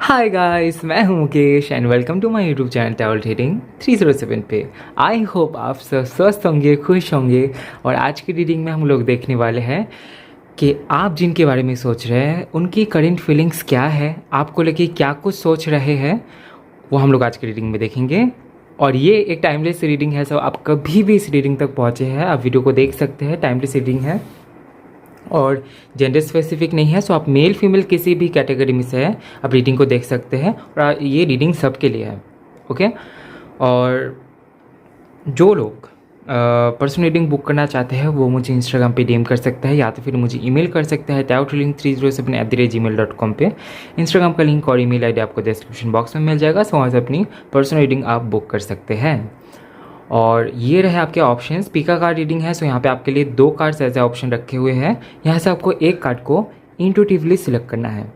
हाय guys, मैं हूं Mukesh and welcome to my YouTube channel travel reading 307 पे। आई होप आप सब स्वस्थ होंगे, खुश होंगे। और आज की रीडिंग में हम लोग देखने वाले हैं कि आप जिनके बारे में सोच रहे हैं उनकी करंट फीलिंग्स क्या है, आपको लेके क्या कुछ सोच रहे हैं, वो हम लोग आज की रीडिंग में देखेंगे। और ये एक टाइमलेस रीडिंग है, सो आप कभी भी इस रीडिंग तक पहुँचे हैं आप वीडियो को देख सकते हैं। टाइमलेस रीडिंग है और जेंडर स्पेसिफिक नहीं है, सो आप मेल फीमेल किसी भी कैटेगरी में से है आप रीडिंग को देख सकते हैं। और ये रीडिंग सबके लिए है, ओके। और जो लोग पर्सनल रीडिंग बुक करना चाहते हैं वो मुझे इंस्टाग्राम पे डीएम कर सकते हैं या तो फिर मुझे ईमेल कर सकते हैं tarotlink307@gmail.com पे। इंस्टाग्राम का लिंक और ईमेल आईडी आपको डिस्क्रिप्शन बॉक्स में मिल जाएगा, सो वहाँ से अपनी पर्सनल रीडिंग आप बुक कर सकते हैं। और ये रहे आपके ऑप्शंस। पीका कार्ड रीडिंग है, सो यहाँ पे आपके लिए 2 कार्ड्स ऐसे ऑप्शन रखे हुए हैं। यहाँ से आपको एक कार्ड को इंट्यूटिवली सिलेक्ट करना है,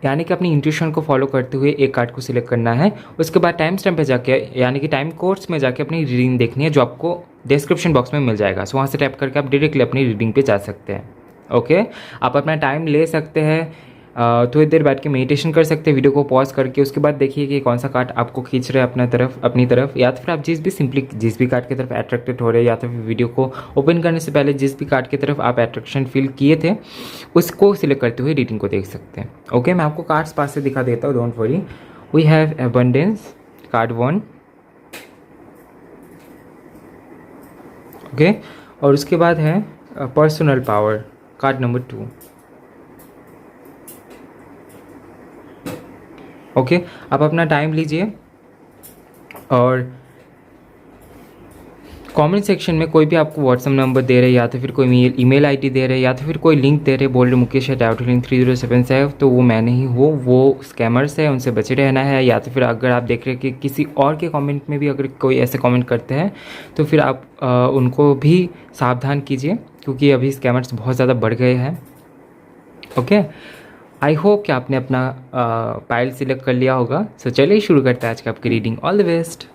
यानी कि अपनी इंट्यूशन को फॉलो करते हुए एक कार्ड को सिलेक्ट करना है। उसके बाद टाइम स्टैम्प पे जाके यानी कि टाइम कोर्स में जाके अपनी रीडिंग देखनी है, जो आपको डिस्क्रिप्शन बॉक्स में मिल जाएगा। सो वहाँ से टैप करके आप डायरेक्टली अपनी रीडिंग पे जा सकते हैं, ओके। आप अपना टाइम ले सकते हैं, थोड़ी देर बैठ के मेडिटेशन कर सकते हैं, वीडियो को पॉज करके। उसके बाद देखिए कि कौन सा कार्ड आपको खींच रहा है अपनी तरफ, या तो फिर आप जिस भी कार्ड की तरफ अट्रैक्टेड हो रहे हैं, या तो फिर वीडियो को ओपन करने से पहले जिस भी कार्ड की तरफ आप अट्रैक्शन फील किए थे उसको सिलेक्ट करते हुए रीडिंग को देख सकते हैं, ओके। मैं आपको कार्ड्स पास से दिखा देता हूँ, don't worry. We have abundance, card 1, okay. और उसके बाद है personal power, card number 2, okay. आप अपना टाइम लीजिए और कमेंट सेक्शन में कोई भी आपको व्हाट्सअप नंबर दे रहे हैं या तो फिर कोई ईमेल आईडी दे रहे हैं या तो फिर कोई लिंक दे रहे बोल रहे मुकेश है tarotlink307 से है, तो वो मैं नहीं हूँ, वो स्कैमर्स है, उनसे बचे रहना है। या तो फिर अगर आप देख रहे हैं कि किसी और के कमेंट में भी अगर कोई ऐसे कमेंट करते हैं तो फिर आप उनको भी सावधान कीजिए, क्योंकि अभी स्कैमर्स बहुत ज़्यादा बढ़ गए हैं, ओके। आई होप कि आपने अपना पाइल सिलेक्ट कर लिया होगा। सो चलिए शुरू करते हैं आज की आपकी reading. All the best.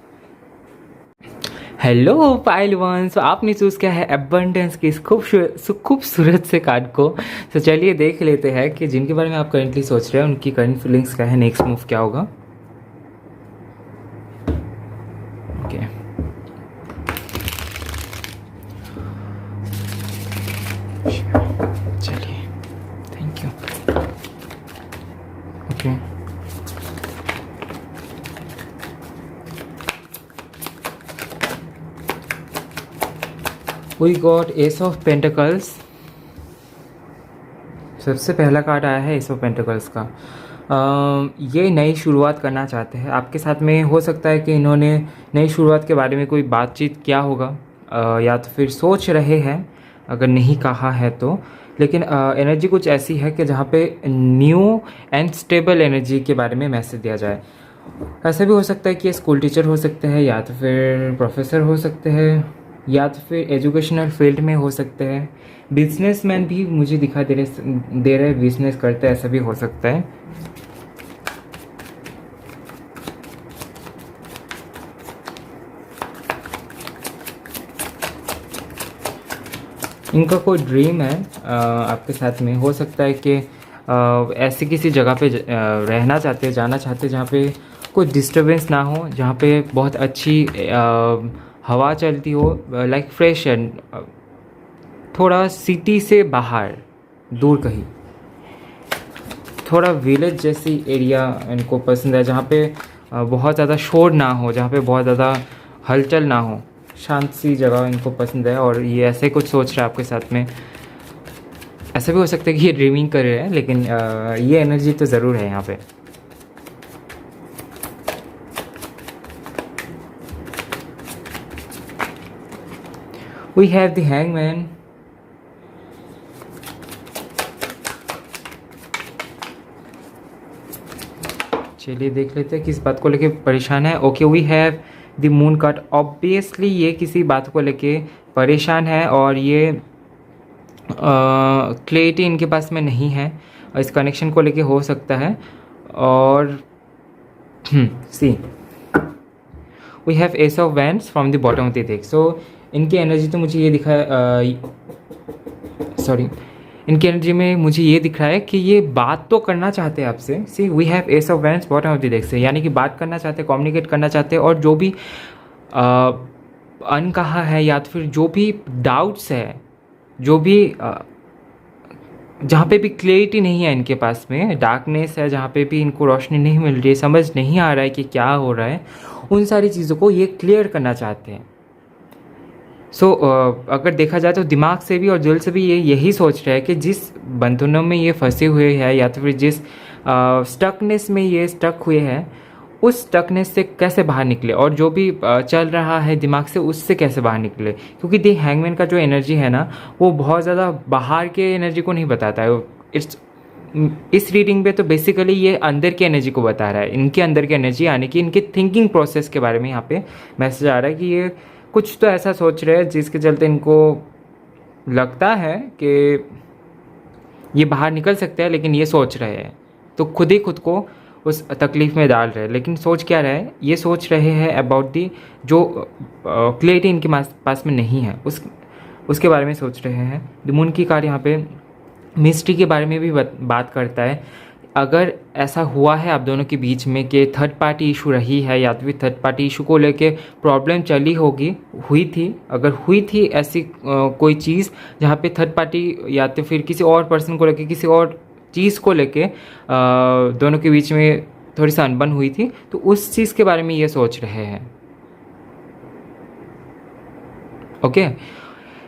Hello pile 1, सो आपने चूज़ किया है एबंडेंस की इस खूबसूरत से कार्ड को। सो चलिए देख लेते हैं कि जिनके बारे में आप करेंटली सोच रहे हैं उनकी करंट फीलिंग्स क्या है, नेक्स्ट मूव क्या होगा, ओके। चलिए, thank you, okay. We got ace of pentacles. सबसे पहला कार्ड आया है एस ऑफ पेंटिकल्स का। ये नई शुरुआत करना चाहते हैं आपके साथ में। हो सकता है कि इन्होंने नई शुरुआत के बारे में कोई बातचीत किया होगा, या तो फिर सोच रहे हैं अगर नहीं कहा है तो। लेकिन एनर्जी कुछ ऐसी है कि जहाँ पे न्यू एंड स्टेबल एनर्जी के बारे में मैसेज दिया जाए। ऐसा भी हो सकता है कि ये स्कूल टीचर हो सकते हैं, या तो फिर प्रोफेसर हो सकते हैं, या तो फिर एजुकेशनल फील्ड में हो सकते हैं। बिजनेसमैन भी मुझे दिखाई दे रहे बिजनेस करते हैं, ऐसा भी हो सकता है। इनका कोई ड्रीम है आपके साथ में। हो सकता है कि ऐसी किसी जगह पे रहना चाहते हैं, जाना चाहते हैं जहाँ पे कोई डिस्टरबेंस ना हो, जहाँ पे बहुत अच्छी हवा चलती हो, लाइक फ्रेश एंड थोड़ा सिटी से बाहर दूर कहीं, थोड़ा विलेज जैसी एरिया इनको पसंद है, जहाँ पे बहुत ज़्यादा शोर ना हो, जहाँ पे बहुत ज़्यादा हलचल ना हो, शांत सी जगह इनको पसंद है। और ये ऐसे कुछ सोच रहा है आपके साथ में। ऐसा भी हो सकता है कि ये ड्रीमिंग कर रहे हैं, लेकिन ये एनर्जी तो ज़रूर है यहाँ पे। We have the hangman. चलिए देख लेते हैं किस बात को लेके परेशान है। Okay, we have the moon card. Obviously ये किसी बात को लेके परेशान है और ये क्लैरिटी इनके पास में नहीं है, इस कनेक्शन को लेके हो सकता है। और so we have ace of wands from the bottom of the deck. So इनकी एनर्जी तो मुझे ये दिखा, सॉरी, इनकी एनर्जी में मुझे ये दिख रहा है कि ये बात तो करना चाहते हैं आपसे। So we have ace of wands bottom of the deck से, यानी कि बात करना चाहते हैं, कम्युनिकेट करना चाहते हैं, और जो भी अनकहा है या तो फिर जो भी डाउट्स है, जो भी जहाँ पे भी क्लियरिटी नहीं है इनके पास में, डार्कनेस है, जहाँ पे भी इनको रोशनी नहीं मिल रही है, समझ नहीं आ रहा है कि क्या हो रहा है, उन सारी चीज़ों को ये क्लियर करना चाहते हैं। सो अगर देखा जाए तो दिमाग से भी और दिल से भी ये यही सोच रहे हैं कि जिस बंधनों में ये फंसे हुए हैं या तो फिर जिस स्टकनेस में ये स्टक हुए हैं, उस स्टकनेस से कैसे बाहर निकले, और जो भी चल रहा है दिमाग से उससे कैसे बाहर निकले। क्योंकि दी हैंगमैन का जो एनर्जी है ना, वो बहुत ज़्यादा बाहर के एनर्जी को नहीं बताता है। इस रीडिंग पे तो बेसिकली ये अंदर की एनर्जी को बता रहा है, इनके अंदर की एनर्जी, यानी कि इनके थिंकिंग प्रोसेस के बारे में यहाँ पे मैसेज आ रहा है कि ये कुछ तो ऐसा सोच रहे हैं जिसके चलते इनको लगता है कि ये बाहर निकल सकते हैं, लेकिन ये सोच रहे हैं तो खुद ही खुद को उस तकलीफ़ में डाल रहे हैं। लेकिन सोच क्या रहे हैं, ये सोच रहे हैं अबाउट दी जो क्लियरिटी इनके पास में नहीं है, उसके बारे में सोच रहे हैं। द मून की कार्ड यहाँ पे मिस्ट्री के बारे में भी बात करता है। अगर ऐसा हुआ है आप दोनों के बीच में कि थर्ड पार्टी इशू रही है या तो फिर थर्ड पार्टी इशू को लेके प्रॉब्लम चली होगी, हुई थी, अगर हुई थी ऐसी कोई चीज़ जहाँ पे थर्ड पार्टी या तो फिर किसी और पर्सन को लेके, किसी और चीज़ को लेके दोनों के बीच में थोड़ी सी अनबन हुई थी, तो उस चीज़ के बारे में ये सोच रहे हैं। Okay,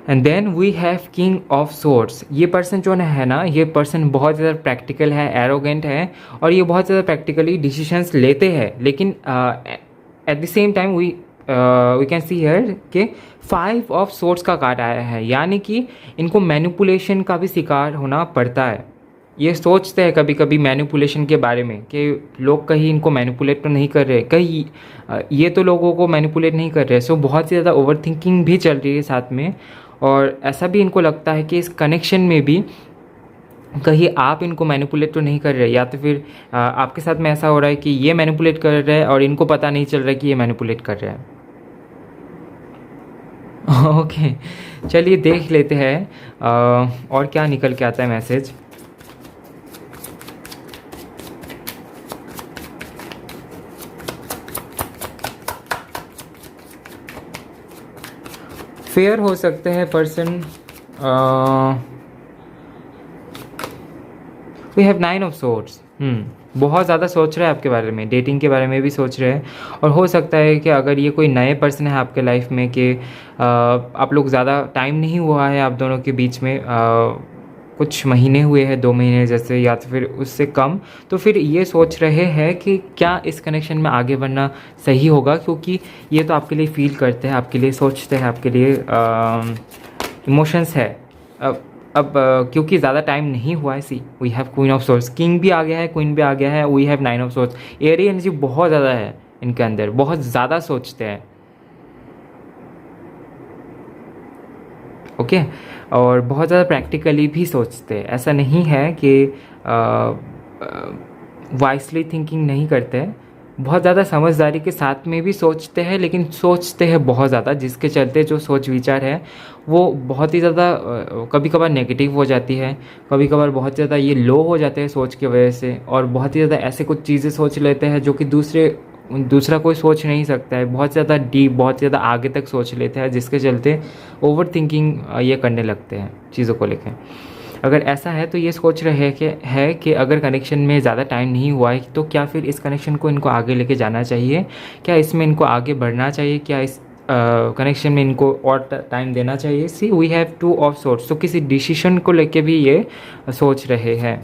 and then we have king of swords. ये पर्सन जो है ना, ये पर्सन बहुत ज़्यादा प्रैक्टिकल है, एरोगेंट है, और ये बहुत ज़्यादा प्रैक्टिकली डिसीजंस लेते हैं। लेकिन at the same time we can see here कि 5 ऑफ सोर्ड्स का कार्ड आया है, यानी कि इनको मैनिपुलेशन का भी शिकार होना पड़ता है। ये सोचते हैं कभी कभी मैनिपुलेशन के बारे में कि लोग कहीं इनको मैनिपुलेट तो नहीं कर रहे, कहीं ये तो लोगों को मैनिपुलेट नहीं कर रहे। सो बहुत ज़्यादा ओवर थिंकिंग भी चल रही है साथ में, और ऐसा भी इनको लगता है कि इस कनेक्शन में भी कहीं आप इनको मैनिपुलेट तो नहीं कर रहे, या तो फिर आपके साथ में ऐसा हो रहा है कि ये मैनिपुलेट कर रहे हैं और इनको पता नहीं चल रहा है कि ये मैनिपुलेट कर रहे हैं। ओके, चलिए देख लेते हैं और क्या निकल के आता है मैसेज। फेयर हो सकते हैं person. We have 9 of swords. बहुत ज़्यादा सोच रहे हैं आपके बारे में, डेटिंग के बारे में भी सोच रहे हैं, और हो सकता है कि अगर ये कोई नए पर्सन है आपके लाइफ में कि आप लोग ज़्यादा टाइम नहीं हुआ है आप दोनों के बीच में, कुछ महीने हुए हैं, 2 महीने जैसे, या तो फिर उससे कम, तो फिर ये सोच रहे हैं कि क्या इस कनेक्शन में आगे बढ़ना सही होगा, क्योंकि ये तो आपके लिए फील करते हैं, आपके लिए सोचते हैं, आपके लिए इमोशंस है। अब क्योंकि ज़्यादा टाइम नहीं हुआ है, so we have queen of swords, king भी आ गया है, क्वीन भी आ गया है, we have 9 of swords. Airy energy बहुत ज़्यादा है इनके अंदर, बहुत ज़्यादा सोचते हैं। ओके, और बहुत ज़्यादा प्रैक्टिकली भी सोचते हैं। ऐसा नहीं है कि वाइसली थिंकिंग नहीं करते, बहुत ज़्यादा समझदारी के साथ में भी सोचते हैं, लेकिन सोचते हैं बहुत ज़्यादा, जिसके चलते जो सोच विचार है वो बहुत ही ज़्यादा कभी कभार नेगेटिव हो जाती है, कभी कभार बहुत ज़्यादा ये लो हो जाते हैं सोच की वजह से, और बहुत ही ज़्यादा ऐसे कुछ चीज़ें सोच लेते हैं जो कि दूसरा कोई सोच नहीं सकता है। बहुत ज़्यादा डीप, बहुत ज़्यादा आगे तक सोच लेते हैं, जिसके चलते ओवर थिंकिंग ये करने लगते हैं चीज़ों को लेकर। अगर ऐसा है तो ये सोच रहे हैं कि अगर कनेक्शन में ज़्यादा टाइम नहीं हुआ है तो क्या फिर इस कनेक्शन को इनको आगे लेके जाना चाहिए, क्या इसमें इनको आगे बढ़ना चाहिए, क्या इस कनेक्शन में इनको और टाइम देना चाहिए। सी वी हैव 2 ऑफ सोर्ड्स, तो किसी डिसीजन को लेके भी ये सोच रहे हैं।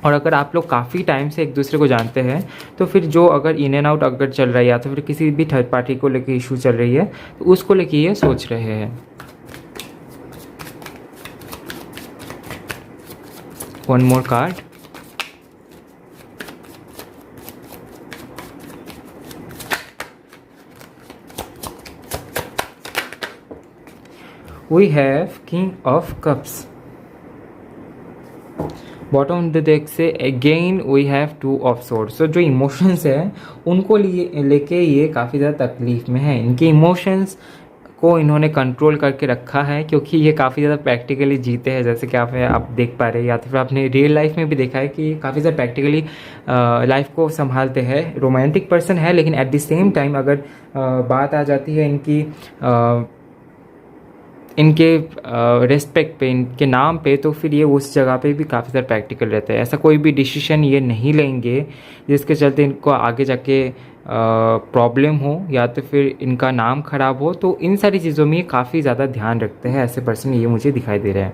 और अगर आप लोग काफ़ी टाइम से एक दूसरे को जानते हैं तो फिर जो अगर इन एंड आउट अगर चल रहा है या तो फिर किसी भी थर्ड पार्टी को लेके इशू चल रही है तो उसको लेके ये सोच रहे हैं। One more card. We have king of cups. Bottom the deck से again we have 2 of swords. तो जो इमोशंस है उनको लेके ये काफ़ी ज़्यादा तकलीफ में है। इनके इमोशंस को इन्होंने कंट्रोल करके रखा है, क्योंकि ये काफ़ी ज़्यादा प्रैक्टिकली जीते हैं, जैसे कि आप देख पा रहे हैं, या तो फिर आपने रियल लाइफ में भी देखा है कि काफ़ी ज़्यादा प्रैक्टिकली लाइफ को संभालते हैं। रोमांटिक पर्सन है, लेकिन एट द सेम टाइम अगर बात आ जाती है इनके रेस्पेक्ट पे, इनके नाम पे, तो फिर ये उस जगह पे भी काफ़ी ज़्यादा प्रैक्टिकल रहते हैं। ऐसा कोई भी डिसीजन ये नहीं लेंगे जिसके चलते इनको आगे जाके प्रॉब्लम हो या तो फिर इनका नाम ख़राब हो। तो इन सारी चीज़ों में ये काफ़ी ज़्यादा ध्यान रखते हैं ऐसे पर्सन, ये मुझे दिखाई दे रहा है।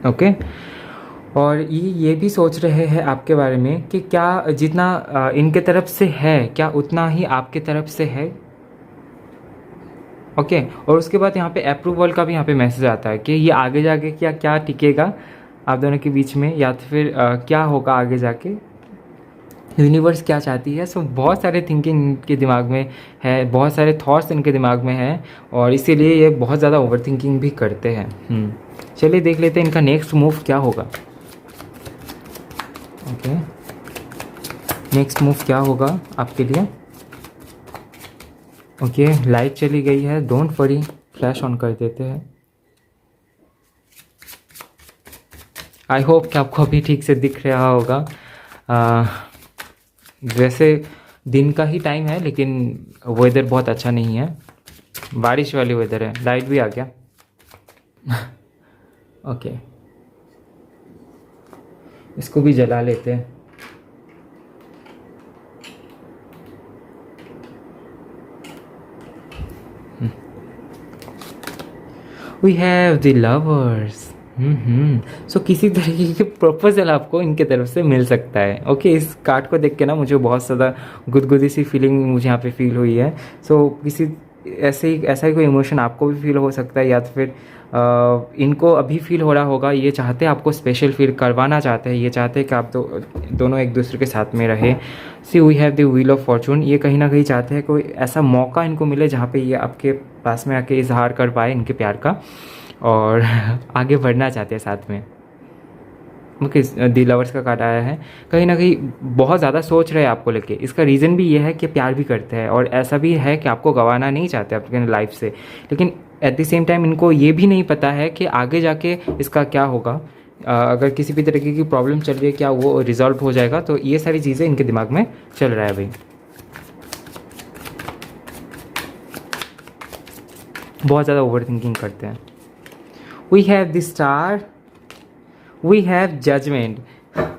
ओके, और ये भी सोच रहे हैं आपके बारे में कि क्या जितना इनके तरफ से है, क्या उतना ही आपके तरफ से है। ओके, और उसके बाद यहाँ पे अप्रूवल का भी यहाँ पे मैसेज आता है कि ये आगे जाके क्या टिकेगा आप दोनों के बीच में, या तो फिर क्या होगा आगे जाके, यूनिवर्स क्या चाहती है। सो बहुत सारे थिंकिंग इनके दिमाग में है, बहुत सारे थॉट्स इनके दिमाग में हैं, और इसीलिए ये बहुत ज़्यादा ओवर थिंकिंग भी करते हैं। चलिए देख लेते हैं इनका नेक्स्ट मूव क्या होगा। ओके, नेक्स्ट मूव क्या होगा आपके लिए। ओके, लाइट चली गई है, डोंट वरी, फ्लैश ऑन कर देते हैं। आई होप कि आपको अभी ठीक से दिख रहा होगा। वैसे दिन का ही टाइम है, लेकिन वेदर बहुत अच्छा नहीं है, बारिश वाली वेदर है। लाइट भी आ गया। ओके, इसको भी जला लेते हैं। We have the lovers. So किसी तरीके की प्रपोजल आपको इनके तरफ से मिल सकता है। ओके, इस कार्ड को देख के ना मुझे बहुत ज़्यादा गुदगुदी सी फीलिंग मुझे यहाँ पे फील हुई है। सो किसी ऐसा ही कोई इमोशन आपको भी फील हो सकता है, या तो फिर इनको अभी फील हो रहा होगा। ये चाहते हैं आपको स्पेशल फील करवाना चाहते हैं, ये चाहते हैं कि आप दोनों एक दूसरे के साथ में रहे। So we have the wheel of fortune. ये कहीं ना कहीं चाहते हैं कोई ऐसा मौका इनको मिले जहाँ पे ये आपके पास में आके इजहार कर पाए इनके प्यार का, और आगे बढ़ना चाहते हैं साथ में। ओके, दी लवर्स का कार्ड आया है। कहीं ना कहीं बहुत ज़्यादा सोच रहे हैं आपको लेके। इसका रीज़न भी ये है कि प्यार भी करते हैं, और ऐसा भी है कि आपको गंवाना नहीं चाहते आपके लाइफ से, लेकिन एट द सेम टाइम इनको ये भी नहीं पता है कि आगे जाके इसका क्या होगा। अगर किसी भी तरीके की प्रॉब्लम चल रही है, क्या वो रिजॉल्व हो जाएगा। तो ये सारी चीज़ें इनके दिमाग में चल रहा है भाई। बहुत ज़्यादा ओवर थिंकिंग करते हैं। We have the star, we have judgement.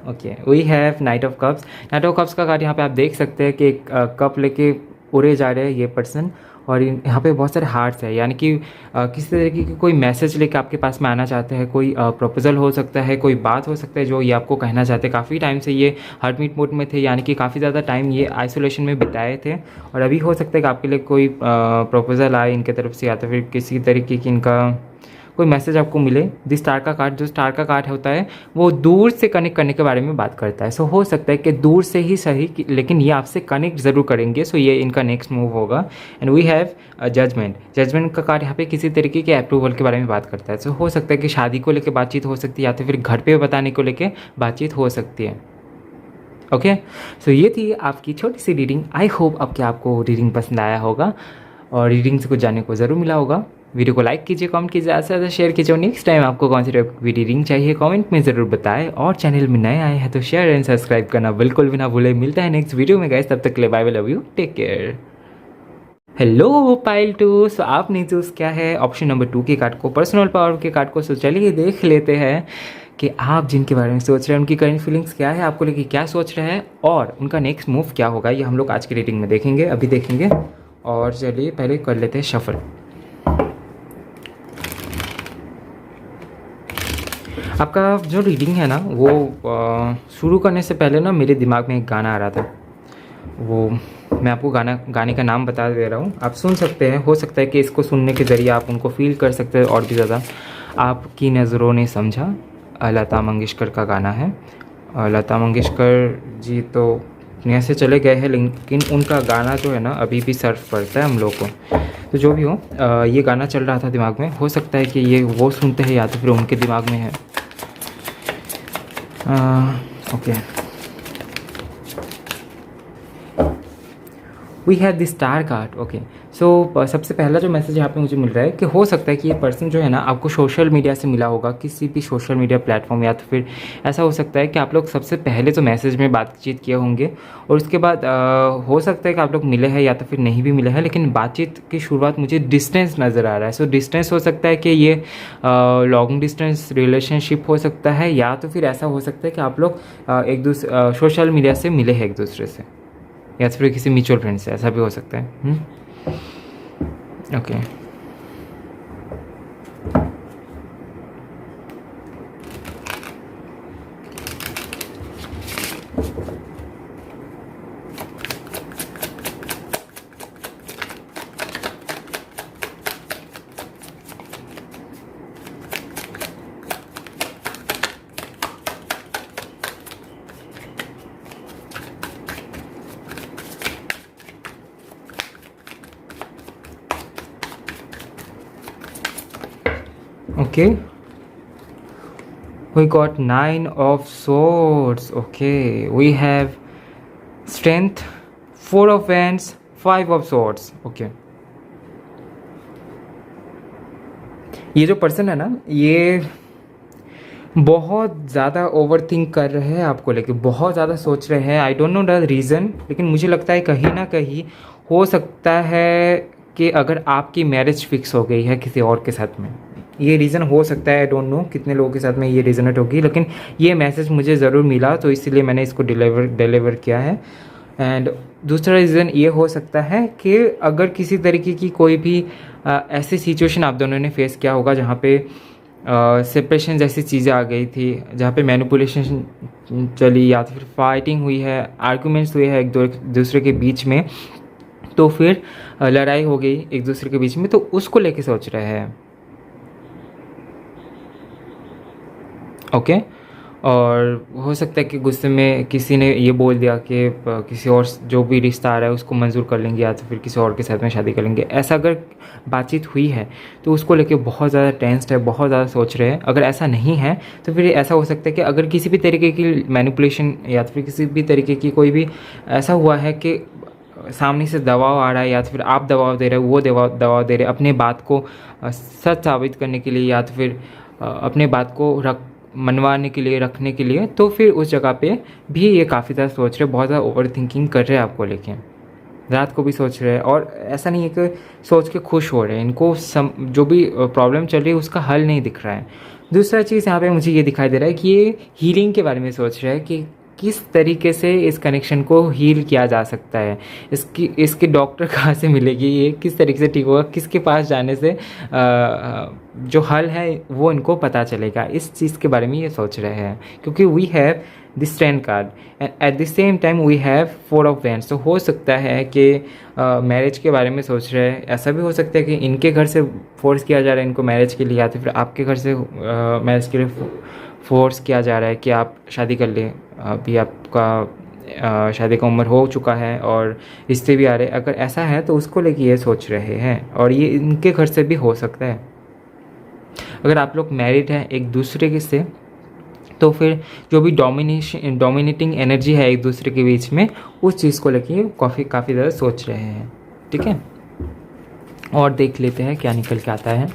Okay, we have knight of cups. Knight of cups का कार्ड यहाँ पे आप देख सकते हैं कि एक कप लेके उड़े जा रहे हैं ये पर्सन, और यहाँ पे बहुत सारे हार्ट्स है, यानी कि किसी तरीके की कोई मैसेज लेके आपके पास में आना चाहते हैं। कोई प्रपोजल हो सकता है, कोई बात हो सकता है जो ये आपको कहना चाहते हैं। काफ़ी टाइम से ये हार्ट मीट मोड में थे, यानी कि काफ़ी ज़्यादा टाइम ये आइसोलेशन में बिताए थे, और अभी हो सकता है कि आपके लिए कोई प्रपोजल आए इनके तरफ से, या तो फिर किसी तरीके की इनका कोई मैसेज आपको मिले। द स्टार का कार्ड, जो स्टार का कार्ड होता है वो दूर से कनेक्ट करने के बारे में बात करता है। सो हो सकता है कि दूर से ही सही, लेकिन ये आपसे कनेक्ट ज़रूर करेंगे। सो ये इनका नेक्स्ट मूव होगा। And we have judgement. Judgement का कार्ड यहाँ पे किसी तरीके के अप्रूवल के बारे में बात करता है। सो हो सकता है कि शादी को लेकर बातचीत हो सकती है, या तो फिर घर पे बताने को लेकर बातचीत हो सकती है। ओके, सो ये थी आपकी छोटी सी रीडिंग। आई होप आपको रीडिंग पसंद आया होगा, और रीडिंग से कुछ जानने को ज़रूर मिला होगा। वीडियो को लाइक कीजिए, कमेंट कीजिए, ज़्यादा से ज़्यादा शेयर कीजिए। नेक्स्ट टाइम आपको कौन सी टाइप की रीडिंग चाहिए कमेंट में ज़रूर बताएं, और चैनल में नए आए हैं तो शेयर एंड सब्सक्राइब करना बिल्कुल भी ना भूलें। मिलता है नेक्स्ट वीडियो में गाइस, तब तक के लिए bye bye, love you, take care. Hello pile 2। So आपने चूज़ क्या है ऑप्शन नंबर 2 के कार्ड को, पर्सनल पावर के कार्ड को। सो चलिए देख लेते हैं कि आप जिनके बारे में सोच रहे हैं उनकी करंट फीलिंग्स क्या है, आपको लेके क्या सोच रहे हैं, और उनका नेक्स्ट मूव क्या होगा। ये हम लोग आज की रीडिंग में देखेंगे, अभी देखेंगे। और चलिए पहले कर लेते हैं शफल। आपका जो रीडिंग है ना, वो शुरू करने से पहले ना मेरे दिमाग में एक गाना आ रहा था। वो मैं आपको गाने का नाम बता दे रहा हूँ, आप सुन सकते हैं। हो सकता है कि इसको सुनने के ज़रिए आप उनको फील कर सकते हैं और भी ज़्यादा। आपकी नज़रों ने समझा, लता मंगेशकर का गाना है। लता मंगेशकर जी तो दुनिया से चले गए हैं, लेकिन उनका गाना जो है ना अभी भी सर्व करता है हम लोग को। तो जो भी हो, ये गाना चल रहा था दिमाग में। हो सकता है कि ये वो सुनते हैं, या तो फिर उनके दिमाग में है। Okay, we have the star card. Okay, so सबसे पहला जो मैसेज यहाँ पे मुझे मिल रहा है कि हो सकता है कि ये पर्सन जो है ना आपको सोशल मीडिया से मिला होगा, किसी भी सोशल मीडिया प्लेटफॉर्म, या तो फिर ऐसा हो सकता है कि आप लोग सबसे पहले तो मैसेज में बातचीत किए होंगे और उसके बाद हो सकता है कि आप लोग मिले हैं या तो फिर नहीं भी मिले हैं, लेकिन बातचीत की शुरुआत मुझे डिस्टेंस नज़र आ रहा है। सो डिस्टेंस हो सकता है कि ये लॉन्ग डिस्टेंस रिलेशनशिप हो सकता है, या तो फिर ऐसा हो सकता है कि आप लोग एक दूसरे सोशल मीडिया से मिले हैं एक दूसरे से, या तो फिर किसी म्यूचुअल फ्रेंड से, ऐसा भी हो सकता है। Okay, okay, we got 9 of swords. Okay, we have strength, 4 of wands, 5 of swords. Okay, ये जो पर्सन है ना, ये बहुत ज़्यादा ओवर थिंक कर रहे हैं आपको लेके, बहुत ज़्यादा सोच रहे हैं। I don't know the reason, लेकिन मुझे लगता है कहीं ना कहीं हो सकता है कि अगर आपकी मैरिज फिक्स हो गई है किसी और के साथ में, ये रीज़न हो सकता है। आई डोंट नो कितने लोगों के साथ में ये रेजोनेट होगी, लेकिन ये मैसेज मुझे ज़रूर मिला, तो इसीलिए मैंने इसको डिलीवर किया है। एंड दूसरा रीज़न ये हो सकता है कि अगर किसी तरीके की कोई भी ऐसी सिचुएशन आप दोनों ने फेस किया होगा जहाँ पे सेपरेशन जैसी चीज़ें आ गई थी, जहाँ पे मैनिपुलेशन चली, या तो फिर फाइटिंग हुई है, आर्गूमेंट्स हुए हैं एक दूसरे के बीच में, तो फिर लड़ाई हो गई एक दूसरे के बीच में, तो उसको लेके सोच रहे हैं। ओके, और हो सकता है कि गुस्से में किसी ने ये बोल दिया कि किसी और जो भी रिश्ता आ रहा है उसको मंजूर कर लेंगे, या तो फिर किसी और के साथ में शादी कर लेंगे। ऐसा अगर बातचीत हुई है तो उसको लेके बहुत ज़्यादा टेंस्ड है, बहुत ज़्यादा सोच रहे हैं। अगर ऐसा नहीं है तो फिर ऐसा हो सकता है कि अगर किसी भी तरीके की मैनिपुलेशन या तो फिर किसी भी तरीके की कोई भी ऐसा हुआ है कि सामने से दबाव आ रहा है, या तो फिर आप दबाव दे रहे हो, वो दबाव दे रहे, अपने बात को सच साबित करने के लिए, या तो फिर अपने बात को मनवाने के लिए, रखने के लिए, तो फिर उस जगह पे भी ये काफ़ी ज़्यादा सोच रहे, बहुत ज़्यादा ओवर थिंकिंग कर रहे हैं आपको लेके, रात को भी सोच रहे हैं। और ऐसा नहीं है कि सोच के खुश हो रहे हैं, इनको जो भी प्रॉब्लम चल रही है उसका हल नहीं दिख रहा है। दूसरा चीज़ यहाँ पे मुझे ये दिखाई दे रहा है कि ये हीलिंग के बारे में सोच रहे हैं कि किस तरीके से इस कनेक्शन को हील किया जा सकता है, इसकी डॉक्टर कहाँ से मिलेगी, ये किस तरीके से ठीक होगा, किसके पास जाने से जो हल है वो इनको पता चलेगा, इस चीज़ के बारे में ये सोच रहे हैं। क्योंकि we have the strength card and at the same time we have 4 of wands, तो हो सकता है कि मैरिज के बारे में सोच रहे हैं। ऐसा भी हो सकता है कि इनके घर से फोर्स किया जा रहा है इनको मैरिज के लिए, या तो फिर आपके घर से मैरिज के लिए फोर्स किया जा रहा है कि आप शादी कर लें। अभी आपका शादी का उम्र हो चुका है और रिश्ते भी आ रहे हैं। अगर ऐसा है तो उसको लेके ये सोच रहे हैं, और ये इनके घर से भी हो सकता है। अगर आप लोग मैरिड हैं एक दूसरे के से, तो फिर जो भी डोमिनेटिंग एनर्जी है एक दूसरे के बीच में, उस चीज़ को लेके काफ़ी ज़्यादा सोच रहे हैं। ठीक है, और देख लेते हैं क्या निकल के आता है।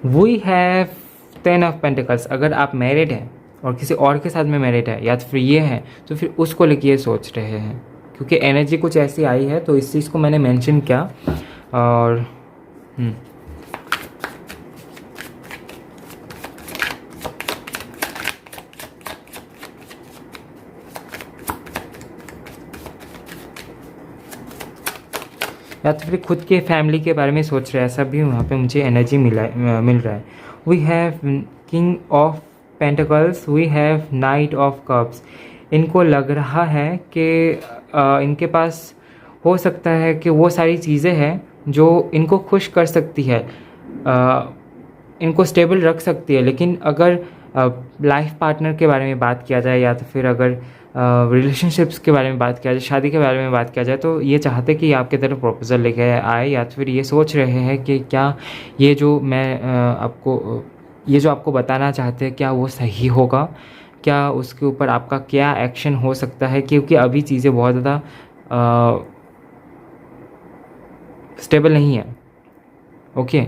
We have 10 of pentacles. अगर आप मैरिड हैं और किसी और के साथ में मैरिड है, या तो फिर ये है, तो फिर उसको लेके ये सोच रहे हैं, क्योंकि एनर्जी कुछ ऐसी आई है, तो इस चीज़ को मैंने मेंशन किया। और या तो फिर खुद के फैमिली के बारे में सोच रहे हैं, ऐसा भी वहाँ पे मुझे एनर्जी मिल रहा है। We have king of pentacles, we have knight of cups. इनको लग रहा है कि इनके पास हो सकता है कि वो सारी चीज़ें हैं जो इनको खुश कर सकती है, इनको स्टेबल रख सकती है, लेकिन अगर लाइफ पार्टनर के बारे में बात किया जाए या तो फिर अगर रिलेशनशिप्स के बारे में बात किया जाए, शादी के बारे में बात किया जाए, तो ये चाहते कि आपकी तरफ प्रपोज़ल लेके आए या तो फिर ये सोच रहे हैं कि क्या ये जो मैं आपको बताना चाहते हैं क्या वो सही होगा, क्या उसके ऊपर आपका क्या एक्शन हो सकता है, क्योंकि अभी चीज़ें बहुत ज़्यादा स्टेबल नहीं है। ओके,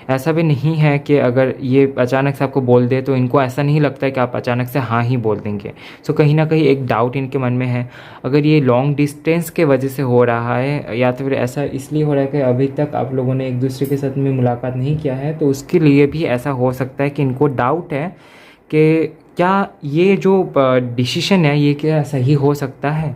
ऐसा भी नहीं है कि अगर ये अचानक से आपको बोल दे तो इनको ऐसा नहीं लगता है कि आप अचानक से हाँ ही बोल देंगे। सो कहीं ना कहीं एक डाउट इनके मन में है। अगर ये लॉन्ग डिस्टेंस के वजह से हो रहा है या तो फिर ऐसा इसलिए हो रहा है कि अभी तक आप लोगों ने एक दूसरे के साथ में मुलाकात नहीं किया है, तो उसके लिए भी ऐसा हो सकता है कि इनको डाउट है कि क्या ये जो डिसीजन है ये क्या सही हो सकता है।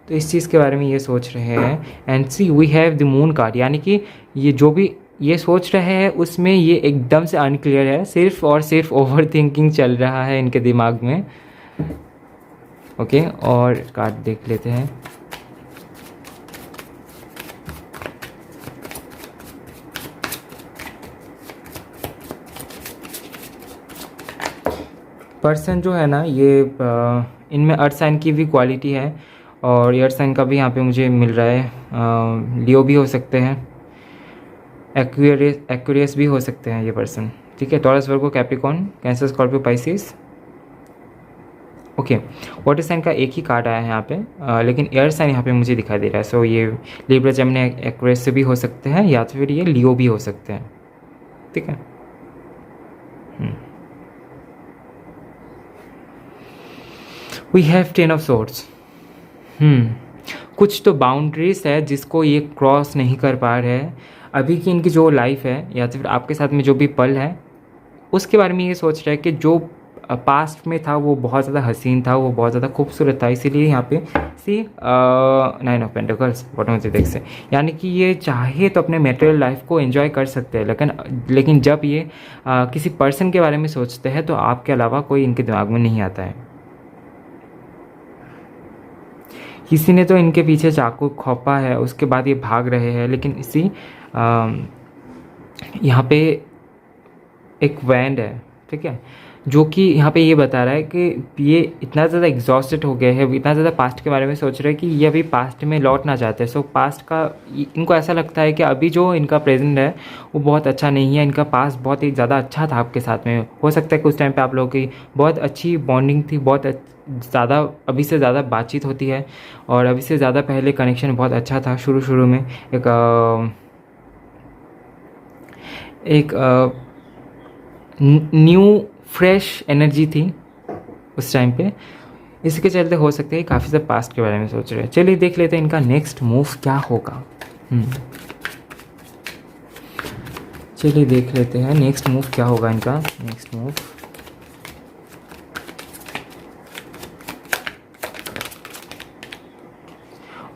तो इस चीज़ के बारे में ये सोच रहे हैं। And see we have the moon card, यानी कि ये जो भी ये सोच रहे हैं उसमें ये एकदम से अनक्लियर है, सिर्फ और सिर्फ ओवर थिंकिंग चल रहा है इनके दिमाग में। ओके, और कार्ड देख लेते हैं। पर्सन जो है ना ये इनमें अर्थ साइन की भी क्वालिटी है और एयर साइन का भी यहाँ पे मुझे मिल रहा है। लियो भी हो सकते हैं, एक्वेरियस भी हो सकते हैं ये पर्सन। ठीक है, Taurus, Virgo, Capricorn, Cancer, Scorpio, Pisces. Okay, water sign का एक ही कार्ड आया है यहाँ पे, लेकिन एयर साइन यहाँ पे मुझे दिखाई दे रहा है। सो ये लिब्रा, जेमिनी, एक्वेरियस से भी हो सकते हैं या तो फिर ये लियो भी हो सकते हैं। ठीक है, वी हैव 10 ऑफ सोर्ड्स। कुछ तो बाउंड्रीज है जिसको ये क्रॉस नहीं कर पा रहे हैं। अभी की इनकी जो लाइफ है या तो फिर आपके साथ में जो भी पल है उसके बारे में ये सोच रहा है कि जो पास्ट में था वो बहुत ज़्यादा हसीन था, वो बहुत ज़्यादा खूबसूरत था। इसीलिए यहाँ पे सी 9 of pentacles bottom of the deck से, यानी कि ये चाहे तो अपने मेटेरियल लाइफ को एंजॉय कर सकते हैं, लेकिन जब ये किसी पर्सन के बारे में सोचते हैं तो आपके अलावा कोई इनके दिमाग में नहीं आता है। किसी ने तो इनके पीछे चाकू खोपा है, उसके बाद ये भाग रहे हैं, लेकिन इसी यहाँ पे एक वैंड है, ठीक है, जो कि यहाँ पे ये बता रहा है कि ये इतना ज़्यादा एग्जॉस्टेड हो गए हैं, इतना ज़्यादा पास्ट के बारे में सोच रहे हैं कि ये अभी पास्ट में लौटना चाहते हैं। सो पास्ट का इनको ऐसा लगता है कि अभी जो इनका प्रेजेंट है वो बहुत अच्छा नहीं है, इनका पास्ट बहुत ही ज़्यादा अच्छा था आपके साथ में। हो सकता है कि उस टाइम पे आप लोगों की बहुत अच्छी बॉन्डिंग थी, बहुत ज़्यादा अभी से ज़्यादा बातचीत होती है और अभी से ज़्यादा पहले कनेक्शन बहुत अच्छा था। शुरू में एक न्यू फ्रेश एनर्जी थी उस टाइम पे, इसके चलते हो सकते हैं काफ़ी ज़्यादा पास्ट के बारे में सोच रहे हैं। चलिए देख लेते हैं इनका नेक्स्ट मूव क्या होगा। चलिए देख लेते हैं नेक्स्ट मूव क्या होगा इनका। नेक्स्ट मूव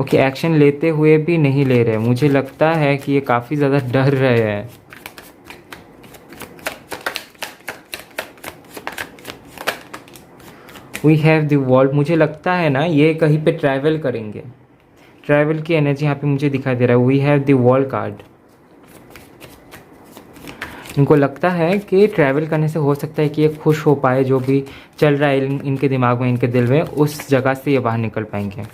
ओके, एक्शन लेते हुए भी नहीं ले रहे, मुझे लगता है कि ये काफ़ी ज़्यादा डर रहे हैं। वी हैव द वर्ल्ड, मुझे लगता है ना ये कहीं पे ट्रैवल करेंगे, ट्रैवल की एनर्जी यहाँ पे मुझे दिखाई दे रहा है। We have the world card, इनको लगता है कि ट्रैवल करने से हो सकता है कि ये खुश हो पाए, जो भी चल रहा है इनके दिमाग में, इनके दिल में, उस जगह से ये बाहर निकल पाएंगे।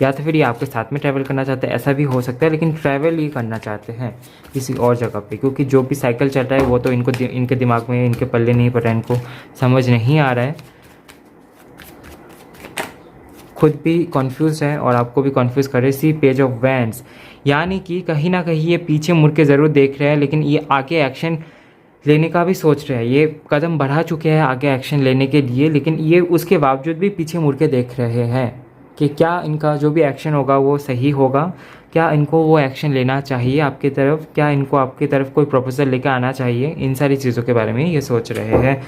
या तो फिर ये आपके साथ में ट्रैवल करना चाहते हैं, ऐसा भी हो सकता है, लेकिन ट्रैवल ही करना चाहते हैं किसी और जगह पे, क्योंकि जो भी साइकिल चल रहा है वो तो इनके दिमाग में, इनके पल्ले नहीं पड़ रहा है, इनको समझ नहीं आ रहा है, खुद भी कंफ्यूज है और आपको भी कंफ्यूज कर रहे। सी पेज ऑफ वैंड्स, यानी कि कहीं ना कहीं ये पीछे मुड़ के ज़रूर देख रहे हैं, लेकिन ये आगे एक्शन लेने का भी सोच रहे हैं। ये कदम बढ़ा चुके हैं आगे एक्शन लेने के लिए, लेकिन ये उसके बावजूद भी पीछे मुड़ के देख रहे हैं कि क्या इनका जो भी एक्शन होगा वो सही होगा, क्या इनको वो एक्शन लेना चाहिए आपकी तरफ, क्या इनको आपकी तरफ कोई प्रपोजल लेकर आना चाहिए। इन सारी चीज़ों के बारे में ये सोच रहे हैं।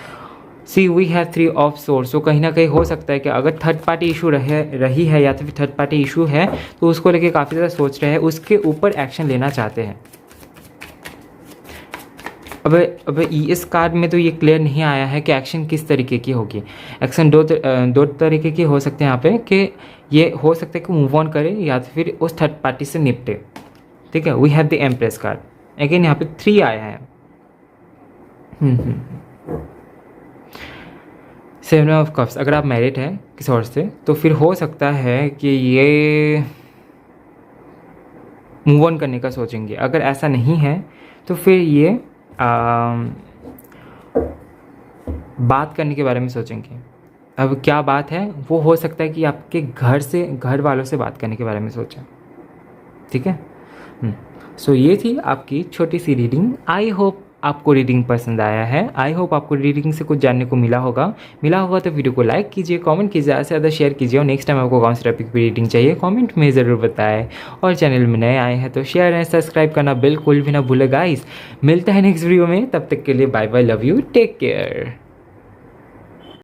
सी वी हैव 3 ऑफ सोर्स, तो कहीं ना कहीं हो सकता है कि अगर थर्ड पार्टी इशू रही है या तो फिर थर्ड पार्टी इशू है तो उसको लेके काफ़ी ज़्यादा सोच रहे हैं, उसके ऊपर एक्शन लेना चाहते हैं। अब इस कार्ड में तो ये क्लियर नहीं आया है कि एक्शन किस तरीके की होगी। एक्शन दो तरीके की हो सकते हैं यहाँ पे, कि ये हो सकता है कि मूव ऑन करे या तो फिर उस थर्ड पार्टी से निपटे। ठीक है, we have the empress card, again यहाँ पे 3 आया है। सेवन ऑफ कप्स, अगर आप मैरिड हैं किसी और से तो फिर हो सकता है कि ये मूव ऑन करने का सोचेंगे। अगर ऐसा नहीं है तो फिर ये बात करने के बारे में सोचेंगे। अब क्या बात है, वो हो सकता है कि आपके घर वालों से बात करने के बारे में सोचें। ठीक है। सो ये थी आपकी छोटी सी रीडिंग। आई होप आपको रीडिंग पसंद आया है। आई होप आपको रीडिंग से कुछ जानने को मिला होगा तो वीडियो को लाइक कीजिए, कमेंट कीजिए, ज़्यादा से ज़्यादा शेयर कीजिए। और नेक्स्ट टाइम आपको कौन सी टॉपिक पर रीडिंग चाहिए कमेंट में ज़रूर बताएं। और चैनल में नए आए हैं तो शेयर एंड सब्सक्राइब करना बिल्कुल भी ना भूले गाइस। मिलता है नेक्स्ट वीडियो में, तब तक के लिए bye bye, love you, take care.